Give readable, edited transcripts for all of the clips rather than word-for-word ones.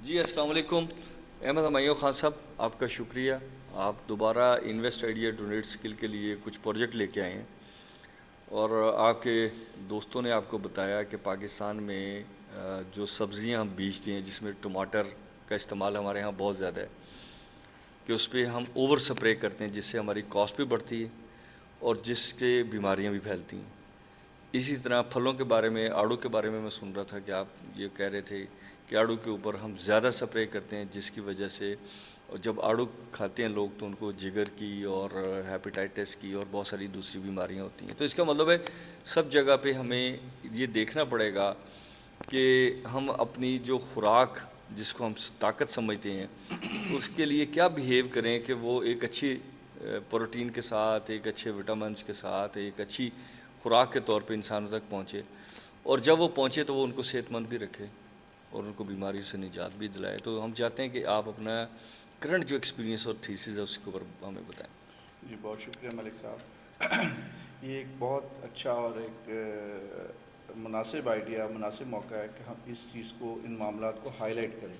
جی السلام علیکم احمد ہمایوں خان صاحب، آپ کا شکریہ. آپ دوبارہ انویسٹ آئیڈیا ڈونیٹ اسکل کے لیے کچھ پروجیکٹ لے کے آئے ہیں، اور آپ کے دوستوں نے آپ کو بتایا کہ پاکستان میں جو سبزیاں ہم بیچتے ہیں، جس میں ٹماٹر کا استعمال ہمارے ہاں بہت زیادہ ہے، کہ اس پہ ہم اوور سپرے کرتے ہیں، جس سے ہماری کاسٹ بھی بڑھتی ہے اور جس کے بیماریاں بھی پھیلتی ہیں. اسی طرح پھلوں کے بارے میں، آڑو کے بارے میں سن رہا تھا کہ آپ یہ کہہ رہے تھے کہ آڑو کے اوپر ہم زیادہ سپرے کرتے ہیں، جس کی وجہ سے جب آڑو کھاتے ہیں لوگ تو ان کو جگر کی اور ہیپیٹائٹس کی اور بہت ساری دوسری بیماریاں ہوتی ہیں. تو اس کا مطلب ہے سب جگہ پہ ہمیں یہ دیکھنا پڑے گا کہ ہم اپنی جو خوراک، جس کو ہم طاقت سمجھتے ہیں، اس کے لیے کیا بیہیو کریں کہ وہ ایک اچھی پروٹین کے ساتھ، ایک اچھے وٹامنس کے ساتھ، ایک اچھی خوراک کے طور پہ انسانوں تک پہنچے، اور جب وہ پہنچے تو وہ ان کو صحت مند بھی رکھے اور ان کو بیماریوں سے نجات بھی دلائے. تو ہم چاہتے ہیں کہ آپ اپنا کرنٹ جو ایکسپیرینس اور تھیسز ہے اس کے اوپر ہمیں بتائیں. جی بہت شکریہ ملک صاحب. یہ ایک بہت اچھا اور ایک مناسب آئیڈیا، مناسب موقع ہے کہ ہم اس چیز کو، ان معاملات کو ہائی لائٹ کریں.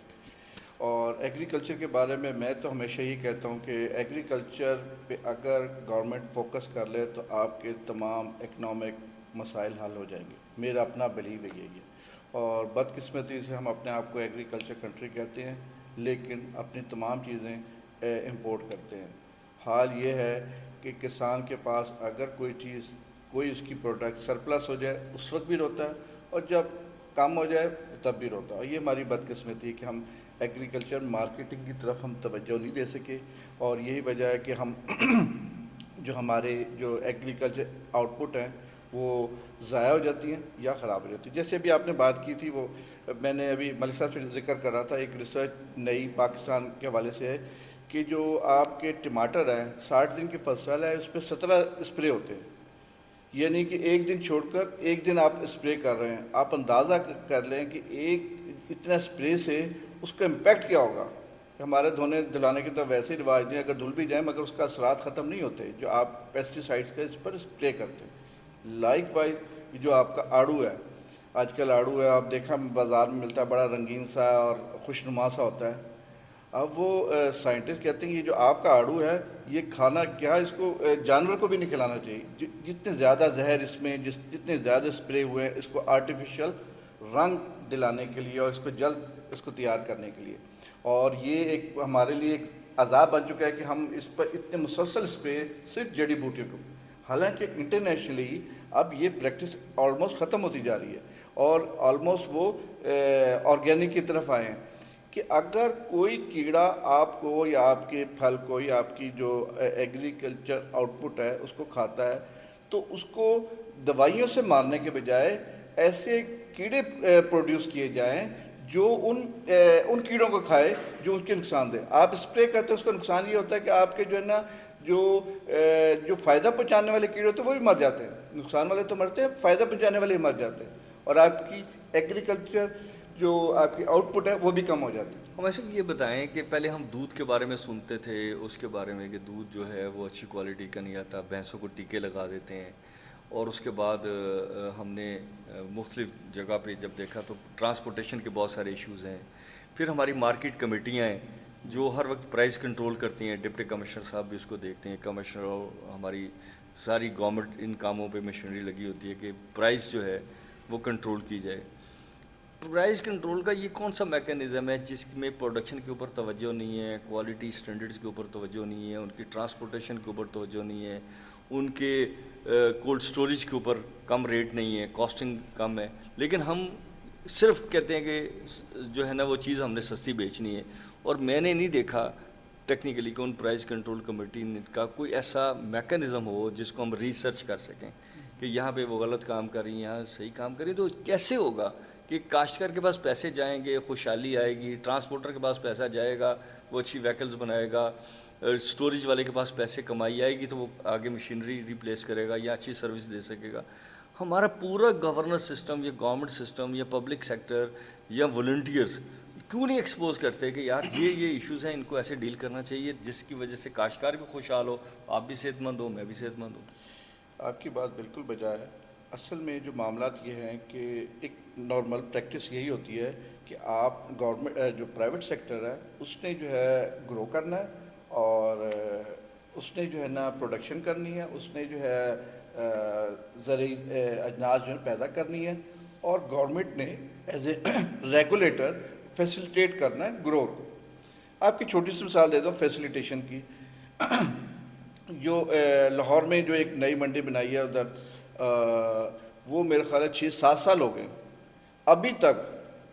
اور ایگریکلچر کے بارے میں تو ہمیشہ ہی کہتا ہوں کہ ایگریکلچر پہ اگر گورنمنٹ فوکس کر لے تو آپ کے تمام اکنامک مسائل حل ہو جائیں گے. میرا اپنا بلیو ہے یہی ہے. اور بدقسمتی سے ہم اپنے آپ کو ایگریکلچر کنٹری کہتے ہیں، لیکن اپنی تمام چیزیں امپورٹ کرتے ہیں. حال یہ ہے کہ کسان کے پاس اگر کوئی چیز، کوئی اس کی پروڈکٹ سرپلس ہو جائے اس وقت بھی روتا ہے، اور جب کم ہو جائے تب بھی روتا ہے. اور یہ ہماری بدقسمتی ہے کہ ہم ایگریکلچر مارکیٹنگ کی طرف ہم توجہ نہیں دے سکے. اور یہی وجہ ہے کہ ہم جو ہمارے جو ایگریکلچر آؤٹ پٹ ہیں وہ ضائع ہو جاتی ہیں یا خراب ہو جاتی ہیں. جیسے ابھی آپ نے بات کی تھی، وہ میں نے ابھی ملک صاحب سے ذکر کر رہا تھا، ایک ریسرچ نئی پاکستان کے حوالے سے ہے کہ جو آپ کے ٹماٹر ہیں 60 دن کی فصل ہے، اس پہ 17 اسپرے ہوتے ہیں. یعنی کہ ایک دن چھوڑ کر ایک دن آپ اسپرے کر رہے ہیں. آپ اندازہ کر لیں کہ ایک اتنا اسپرے سے اس کا امپیکٹ کیا ہوگا. ہمارے دھونے دلانے کی تو ویسے ہی رواج نہیں، اگر دھل بھی جائیں مگر اس کا اثرات ختم نہیں ہوتے جو آپ پیسٹی سائڈس کا اس پر اسپرے کرتے ہیں. لائک وائز جو آپ کا آڑو ہے، آج کل آڑو ہے، آپ دیکھا بازار میں ملتا ہے، بڑا رنگین سا اور خوشنما سا ہوتا ہے. اب وہ سائنٹسٹ کہتے ہیں یہ جو آپ کا آڑو ہے یہ کھانا کیا، اس کو جانور کو بھی نہیں کھلانا چاہیے. جتنے زیادہ زہر اس میں، جتنے زیادہ اسپرے ہوئے ہیں اس کو آرٹیفیشل رنگ دلانے کے لیے اور اس کو جلد اس کو تیار کرنے کے لیے. اور یہ ایک ہمارے لیے ایک عذاب بن چکا ہے کہ ہم اس پر اتنے مسلسل اسپرے صرف جڑی بوٹیوں کو. حالانکہ انٹرنیشنلی اب یہ پریکٹس آلموسٹ ختم ہوتی جا رہی ہے اور آلموسٹ وہ آرگینک کی طرف آئے ہیں کہ اگر کوئی کیڑا آپ کو یا آپ کے پھل کو یا آپ کی جو ایگریکلچر آؤٹ پٹ ہے اس کو کھاتا ہے تو اس کو دوائیوں سے مارنے کے بجائے ایسے کیڑے پروڈیوس کیے جائیں جو ان کیڑوں کو کھائے جو اس کے نقصان دے. آپ اسپرے کرتے ہیں اس کا نقصان یہ ہوتا ہے کہ آپ کے جو ہے نا جو فائدہ پہنچانے والے کیڑے ہوتے ہیں وہ بھی مر جاتے ہیں. نقصان والے تو مرتے ہیں، فائدہ پہنچانے والے بھی مر جاتے ہیں، اور آپ کی ایگریکلچر جو آپ کی آؤٹ پٹ ہے وہ بھی کم ہو جاتی ہے. ہم ایسے یہ بتائیں کہ پہلے ہم دودھ کے بارے میں سنتے تھے، اس کے بارے میں کہ دودھ جو ہے وہ اچھی کوالٹی کا نہیں آتا، بھینسوں کو ٹیکے لگا دیتے ہیں. اور اس کے بعد ہم نے مختلف جگہ پہ جب دیکھا تو ٹرانسپورٹیشن کے بہت سارے ایشوز ہیں. پھر ہماری مارکیٹ کمیٹیاں ہیں جو ہر وقت پرائز کنٹرول کرتی ہیں. ڈپٹی کمشنر صاحب بھی اس کو دیکھتے ہیں، کمشنر اور ہماری ساری گورنمنٹ ان کاموں پہ مشینری لگی ہوتی ہے کہ پرائز جو ہے وہ کنٹرول کی جائے. پرائز کنٹرول کا یہ کون سا میکانزم ہے جس میں پروڈکشن کے اوپر توجہ نہیں ہے، کوالٹی سٹینڈرڈز کے اوپر توجہ نہیں ہے، ان کی ٹرانسپورٹیشن کے اوپر توجہ نہیں ہے، ان کے کولڈ سٹوریج کے اوپر کم ریٹ نہیں ہے، کاسٹنگ کم ہے، لیکن ہم صرف کہتے ہیں کہ جو ہے نا وہ چیز ہم نے سستی بیچنی ہے. اور میں نے نہیں دیکھا ٹیکنیکلی کہ ان پرائز کنٹرول کمیٹی کا کوئی ایسا میکانزم ہو جس کو ہم ریسرچ کر سکیں کہ یہاں پہ وہ غلط کام کر رہی ہیں، یہاں صحیح کام کر رہی ہیں. تو کیسے ہوگا کہ کاشتکار کے پاس پیسے جائیں گے، خوشحالی آئے گی، ٹرانسپورٹر کے پاس پیسہ جائے گا، وہ اچھی وہیکلز بنائے گا، سٹوریج والے کے پاس پیسے کمائی آئے گی تو وہ آگے مشینری ریپلیس کرے گا یا اچھی سروس دے سکے گا. ہمارا پورا گورننس سسٹم یا گورنمنٹ سسٹم یا پبلک سیکٹر یا والنٹیئرز کیوں نہیں ایکسپوز کرتے کہ یار یہ ایشوز ہیں، ان کو ایسے ڈیل کرنا چاہیے جس کی وجہ سے کاشتکار بھی خوشحال ہو، آپ بھی صحت مند ہو، میں بھی صحت مند ہوں. آپ کی بات بالکل بجا ہے. اصل میں جو معاملات یہ ہیں کہ ایک نارمل پریکٹس یہی ہوتی ہے کہ آپ گورنمنٹ جو پرائیویٹ سیکٹر ہے اس نے جو ہے گرو کرنا ہے، اور اس نے جو ہے نا پروڈکشن کرنی ہے، اس نے جو ہے زرعی اجناس جو ہے پیدا کرنی ہے، اور گورنمنٹ نے ایز اے ریگولیٹر فیسیلیٹیٹ کرنا ہے گروتھ کو. آپ کی چھوٹی سی مثال دیتا ہوں فیسیلیٹیشن کی. جو لاہور میں جو ایک نئی منڈی بنائی ہے ادھر، وہ میرے خیال ہے 6-7 سال ہو گئے، ابھی تک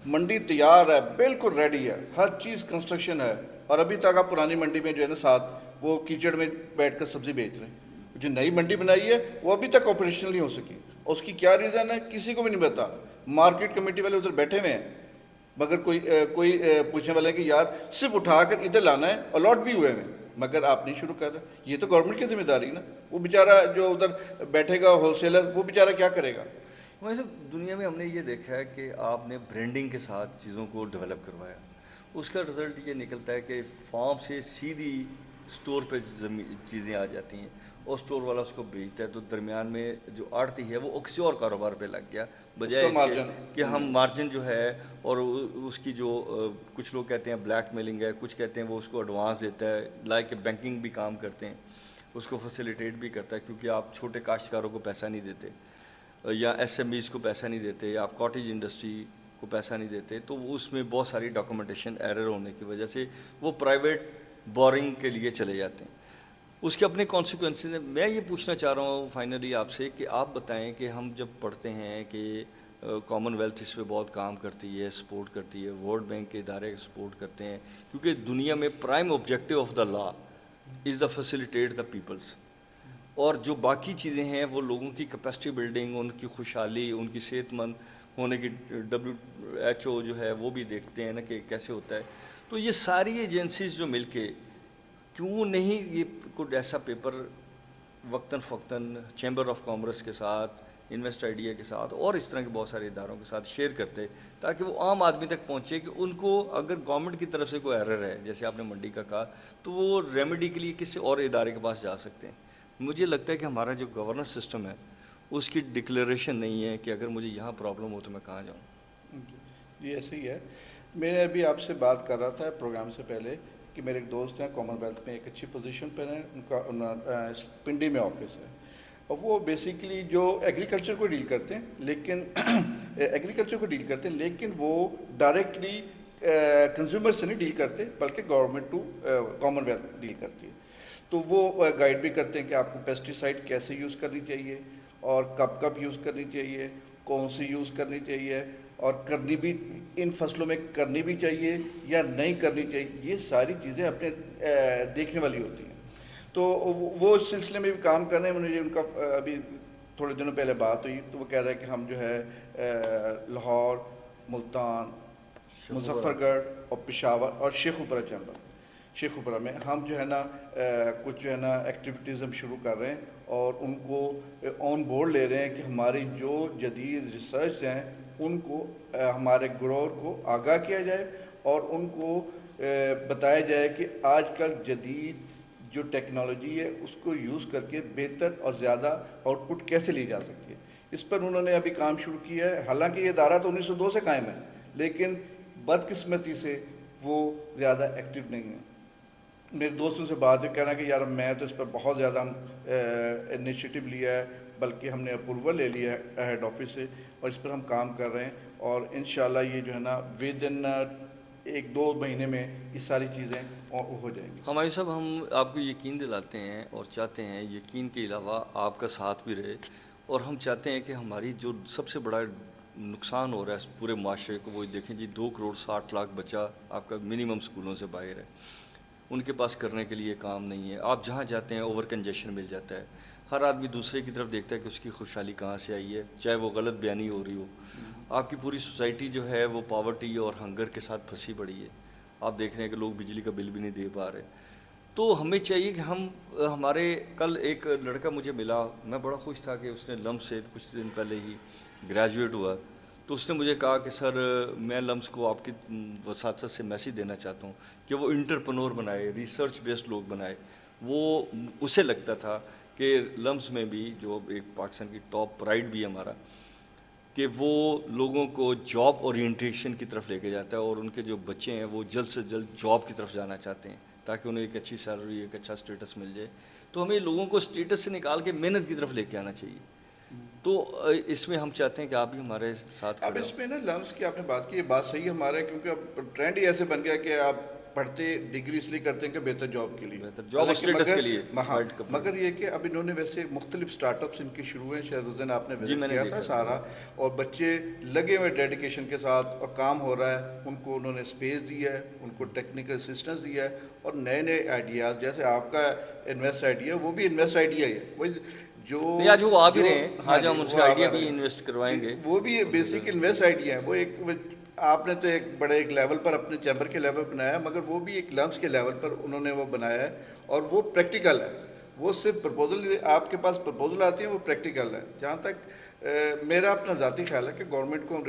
منڈی تیار ہے، بالکل ریڈی ہے، ہر چیز کنسٹرکشن ہے، اور ابھی تک آپ پرانی منڈی میں جو ہے نا ساتھ وہ کیچڑ میں بیٹھ کر سبزی بیچ رہے ہیں. جو نئی منڈی بنائی ہے وہ ابھی تک آپریشنل نہیں ہو سکی. اس کی کیا ریزن ہے کسی کو بھی نہیں پتا. مارکیٹ کمیٹی والے ادھر بیٹھے ہوئے ہیں، مگر کوئی پوچھنے والا ہے کہ یار صرف اٹھا کر ادھر لانا ہے، الاٹ بھی ہوئے ہیں مگر آپ نہیں شروع کر رہے. یہ تو گورنمنٹ کی ذمہ داری نا. وہ بیچارہ جو ادھر بیٹھے گا ہول سیلر، وہ بیچارہ کیا کرے گا. ویسے دنیا میں ہم نے یہ دیکھا ہے کہ آپ نے برانڈنگ کے ساتھ چیزوں کو ڈیولپ کروایا، اس کا رزلٹ یہ نکلتا ہے کہ فارم سے سیدھی سٹور پہ چیزیں آ جاتی ہیں، اور سٹور والا اس کو بیچتا ہے، تو درمیان میں جو آڑتی ہے وہ کسی اور کاروبار پہ لگ گیا، بجائے اس کے کہ ہم مارجن جو ہے، اور اس کی جو کچھ لوگ کہتے ہیں بلیک میلنگ ہے، کچھ کہتے ہیں وہ اس کو ایڈوانس دیتا ہے، لائک بینکنگ بھی کام کرتے ہیں، اس کو فیسیلیٹیٹ بھی کرتا ہے، کیونکہ آپ چھوٹے کاشتکاروں کو پیسہ نہیں دیتے، یا ایس ایم ایز کو پیسہ نہیں دیتے، یا آپ کاٹیج انڈسٹری کو پیسہ نہیں دیتے، تو اس میں بہت ساری ڈاکومنٹیشن ایرر ہونے کی وجہ سے وہ پرائیویٹ بورنگ کے لیے چلے جاتے ہیں. اس کے اپنے کانسیکوینسز ہیں. میں یہ پوچھنا چاہ رہا ہوں فائنلی آپ سے کہ آپ بتائیں کہ ہم جب پڑھتے ہیں کہ کامن ویلتھ اس پہ بہت کام کرتی ہے، سپورٹ کرتی ہے، ورلڈ بینک کے ادارے سپورٹ کرتے ہیں، کیونکہ دنیا میں prime objective of the law is the facilitate the peoples, اور جو باقی چیزیں ہیں وہ لوگوں کی کیپیسٹی بلڈنگ، ان کی خوشحالی، ان کی صحت مند ہونے کی WHO جو ہے وہ بھی دیکھتے ہیں نا کہ کیسے ہوتا ہے. تو یہ ساری ایجنسیز جو مل کے کیوں نہیں یہ کوئی ایسا پیپر وقتاً فوقتاً چیمبر آف کامرس کے ساتھ، انویسٹ آئیڈیا کے ساتھ، اور اس طرح کے بہت سارے اداروں کے ساتھ شیئر کرتے، تاکہ وہ عام آدمی تک پہنچے کہ ان کو اگر گورنمنٹ کی طرف سے کوئی ایرر ہے، جیسے آپ نے منڈی کا کہا، تو وہ ریمیڈی کے لیے کسی اور ادارے کے پاس جا سکتے ہیں. مجھے لگتا ہے کہ ہمارا جو گورننس سسٹم ہے اس کی ڈکلیریشن نہیں ہے کہ اگر مجھے یہاں پرابلم ہو تو میں کہاں جاؤں. جی ایسے ہی ہے. میں ابھی آپ سے بات کر رہا تھا پروگرام سے پہلے کہ میرے ایک دوست ہیں کامن ویلتھ میں ایک اچھی پوزیشن پر ہیں، ان کا پنڈی میں آفس ہے، اور وہ بیسیکلی جو ایگریکلچر کو ڈیل کرتے ہیں، لیکن وہ ڈائریکٹلی کنزیومر سے نہیں ڈیل کرتے، بلکہ government to commonwealth deal کرتی ہے. تو وہ گائیڈ بھی کرتے ہیں کہ آپ کو پیسٹیسائڈ کیسے یوز کرنی چاہیے، اور کب یوز کرنی چاہیے، کون سی یوز کرنی چاہیے، اور کرنی بھی ان فصلوں میں کرنی بھی چاہیے یا نہیں کرنی چاہیے. یہ ساری چیزیں اپنے دیکھنے والی ہوتی ہیں. تو وہ اس سلسلے میں بھی کام کر رہے ہیں. مجھے ان کا ابھی تھوڑے دنوں پہلے بات ہوئی تو وہ کہہ رہے ہیں کہ ہم جو ہے لاہور، ملتان، مظفر گڑھ اور پشاور اور شیخوپورہ میں ہم جو ہے نا کچھ جو ہے نا ایکٹیویٹیز ہم شروع کر رہے ہیں، اور ان کو آن بورڈ لے رہے ہیں کہ ہماری جو جدید ریسرچ ہیں ان کو ہمارے گروور کو آگاہ کیا جائے، اور ان کو بتایا جائے کہ آج کل جدید جو ٹیکنالوجی ہے اس کو یوز کر کے بہتر اور زیادہ آؤٹ پٹ کیسے لی جا سکتی ہے. اس پر انہوں نے ابھی کام شروع کیا ہے. حالانکہ یہ ادارہ تو 1902 سے قائم ہے، لیکن بدقسمتی سے وہ زیادہ ایکٹیو نہیں ہے. میرے دوستوں سے بات ہے کہنا کہ یار میں تو اس پر بہت زیادہ انیشیٹو لیا ہے، بلکہ ہم نے اپروول لے لیا ہے ہیڈ آفس سے، اور اس پر ہم کام کر رہے ہیں، اور انشاءاللہ یہ جو ہے نا ود ان 1-2 مہینے میں یہ ساری چیزیں ہو جائیں گی. ہمارے صاحب ہم آپ کو یقین دلاتے ہیں اور چاہتے ہیں یقین کے علاوہ آپ کا ساتھ بھی رہے، اور ہم چاہتے ہیں کہ ہماری جو سب سے بڑا نقصان ہو رہا ہے پورے معاشرے کو، وہ دیکھیں جی 2.60 کروڑ بچہ آپ کا منیمم سکولوں سے باہر ہے، ان کے پاس کرنے کے لیے کام نہیں ہے. آپ جہاں جاتے ہیں اوور کنجیشن مل جاتا ہے، ہر آدمی دوسرے کی طرف دیکھتا ہے کہ اس کی خوشحالی کہاں سے آئی ہے، چاہے وہ غلط بیانی ہو رہی ہو. آپ کی پوری سوسائٹی جو ہے وہ پاورٹی اور ہنگر کے ساتھ پھنسی پڑی ہے. آپ دیکھ رہے ہیں کہ لوگ بجلی کا بل بھی نہیں دے پا رہے. تو ہمیں چاہیے کہ ہمارے کل ایک لڑکا مجھے ملا، میں بڑا خوش تھا کہ اس نے لمس سے کچھ دن پہلے ہی گریجویٹ ہوا. تو اس نے مجھے کہا کہ سر میں لمس کو آپ کی وساطت سے میسیج دینا چاہتا ہوں کہ وہ انٹرپرنور بنائے، ریسرچ بیسڈ لوگ بنائے. وہ اسے لگتا تھا کہ لمس میں بھی جو ایک پاکستان کی ٹاپ پرائڈ بھی ہے ہمارا، کہ وہ لوگوں کو جاب اورینٹیشن کی طرف لے کے جاتا ہے، اور ان کے جو بچے ہیں وہ جلد سے جلد جاب کی طرف جانا چاہتے ہیں تاکہ انہیں ایک اچھی سیلری، ایک اچھا اسٹیٹس مل جائے. تو ہمیں لوگوں کو اسٹیٹس سے نکال کے محنت کی طرف لے کے آنا چاہیے. تو اس میں ہم چاہتے ہیں کہ آپ بھی ہمارے ساتھ اب کھڑے اس میں نا لمس کی آپ نے بات کی، یہ بات صحیح ہے ہمارے، کیونکہ اب ٹرینڈ ہی ایسے بن گیا کہ آپ پڑھتے ڈگری اس لیے کرتے ہیں کہ بہتر جاب کے لیے، بہتر جاب اور اسٹیٹس کے لیے. ہاں مگر یہ کہ اب انہوں نے ویسے مختلف سٹارٹ اپس ان کے شروع ہیں، شاید اس دن آپ نے وزٹ کیا تھا سارا، اور بچے لگے ہوئے ڈیڈیکیشن کے ساتھ اور کام ہو رہا ہے، ان کو انہوں نے اسپیس دی ہے، ان کو ٹیکنیکل اسسٹنس دیا ہے، اور نئے نئے آئیڈیاز، جیسے آپ کا انویسٹ آئیڈیا وہ بھی انویسٹ آئیڈیا ہی ہے، وہ جو آج وہ آ بھی رہے ہیں، آج ہم ان سے آئیڈیا بھی انویسٹ کروائیں گے. وہ بھی بیسک انویسٹ آئیڈیا ہے. وہ ایک آپ نے تو ایک بڑے ایک لیول پر اپنے چیمبر کے لیول پر بنایا، مگر وہ بھی ایک لمس کے لیول پر انہوں نے وہ بنایا ہے، اور وہ پریکٹیکل ہے. وہ صرف پرپوزل، آپ کے پاس پرپوزل آتی ہے، وہ پریکٹیکل ہے. جہاں تک میرا اپنا ذاتی خیال ہے کہ گورنمنٹ کو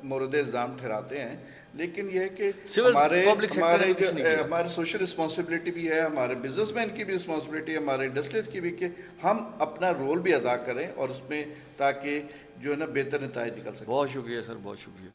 مورد الزام ٹھہراتے ہیں، لیکن یہ ہے کہ ہمارے سوشل رسپانسبلٹی بھی ہے، ہمارے بزنس مین کی بھی رسپانسبلٹی ہے، ہمارے انڈسٹریز کی بھی، کہ ہم اپنا رول بھی ادا کریں اور اس میں، تاکہ جو ہے نا بہتر نتائج نکل سکیں. بہت شکریہ سر، بہت شکریہ.